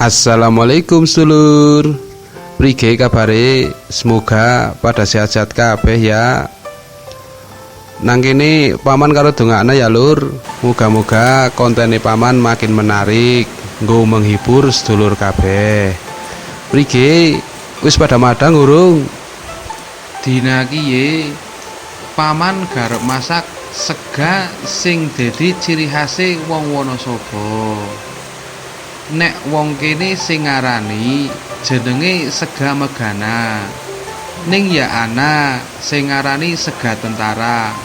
Assalamualaikum sedulur. Prige kabare? Semoga pada sehat-sehat kabeh ya. Nang kene paman karo dongakna ya lur. Muga-muga kontene paman makin menarik, nggo menghibur sedulur kabeh. Prige wis pada madang urung? Dina kiye paman garep masak sega sing dadi ciri khase wong Wonosobo. Nek wong kene sing ngarani jenenge sega megana. Ning ya ana sing ngarani sega tentara.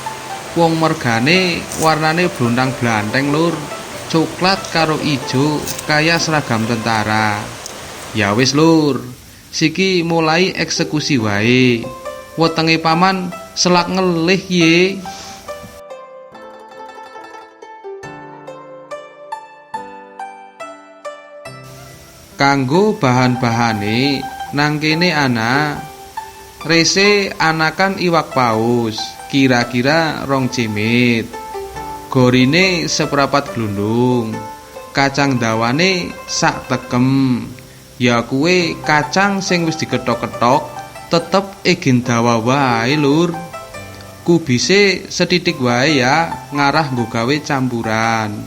Wong mergane warnane blontang-blanteng lur, coklat karo ijo kaya seragam tentara. Ya wis lur, siki mulai eksekusi wae. Wetenge paman selak ngelih ye. Kanggo bahan-bahane nang kene ana rese anakan iwak paus kira-kira 2 cimit, gorine seprapat glundung, kacang dawane sak tekem. Ya kuwe kacang sing wis diketok-ketok tetep egin dawa wae lur. Kubise setitik wae ya, ngarah nggo gawe campuran.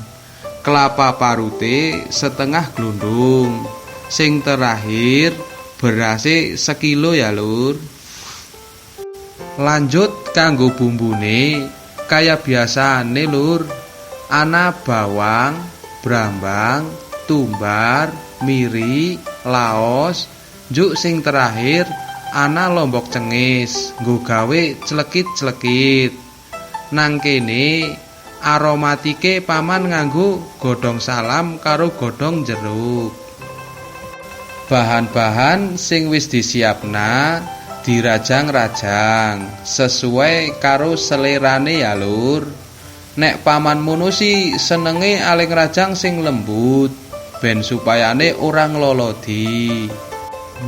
Kelapa parute setengah glundung. Sing terakhir berase 1 kilo ya lur. Lanjut kanggo bumbune kaya biasane lur. Ana bawang, brambang, tumbar, miri, laos. Njuk sing terakhir ana lombok cengis nggo gawe clekit-clekit. Nang kene aromatike paman nganggo godhong salam karo godhong jeruk. Bahan-bahan sing wis disiapna dirajang-rajang sesuai karo selerane ya lur. Nek paman mono si senenge aling rajang sing lembut ben supayane ora nglolodi.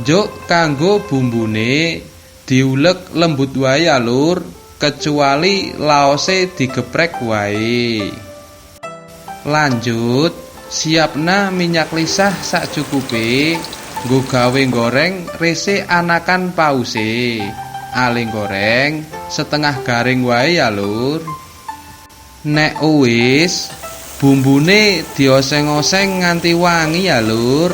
Njuk kanggo bumbune diulek lembut wae ya lur, kecuali laose digeprek wae. Lanjut siapna minyak lisah sakcukupe nggo gawe goreng rese anakan pause. Aling goreng setengah garing wae ya lur. Nek wis bumbune dioseng-oseng nganti wangi ya lur.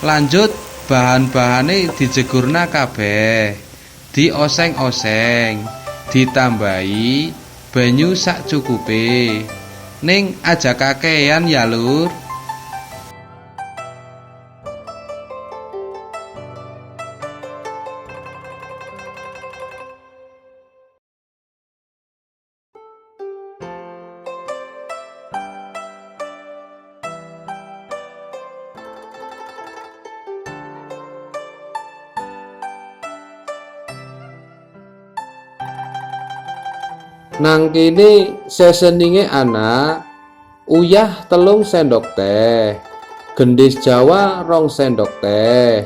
Lanjut bahan-bahane dijegurna kabeh, dioseng-oseng, ditambahi banyu sakcukupe. Ning aja kakean ya lur. Nang kene seseninge ana uyah 3 sendok teh, gendhis Jawa 2 sendok teh,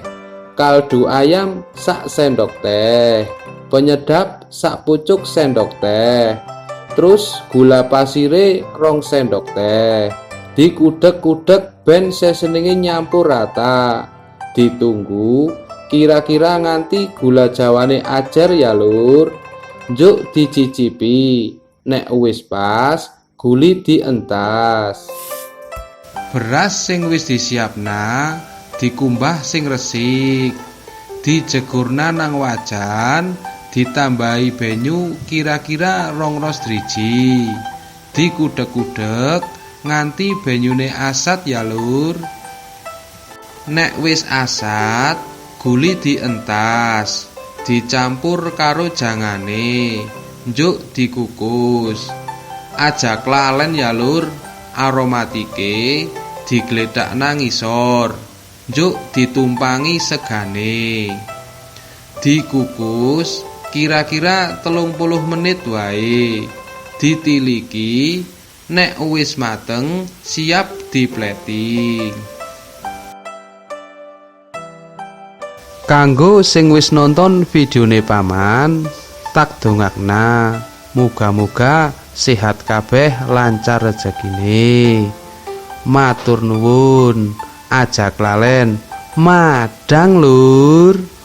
kaldu ayam sak sendok teh, penyedap sak pucuk sendok teh, terus gula pasire 2 sendok teh. Dikudek-kudek ben seseninge nyampur rata. Ditunggu kira-kira nganti gula jawane ajer ya lur. Njuk dicicipi, nek wis pas guli dientas. Beras sing wis disiapna dikumbah sing resik, dijegurna nang wajan, ditambahi banyu kira-kira 2 driji. Dikudek-kudek nganti banyune asat ya lur. Nek wis asat, guli dientas, dicampur karo jangane, njuk dikukus. Aja klalen ya lur, aromatike digledakna ngisor, njuk ditumpangi segane. Dikukus kira-kira 30 menit wae. Ditiliki, nek wis mateng siap diplating. Kanggo sing wis nonton videone paman, tak dongakna muga-muga sehat kabeh, lancar rezekine. Matur nuwun. ajak lalen madang lur.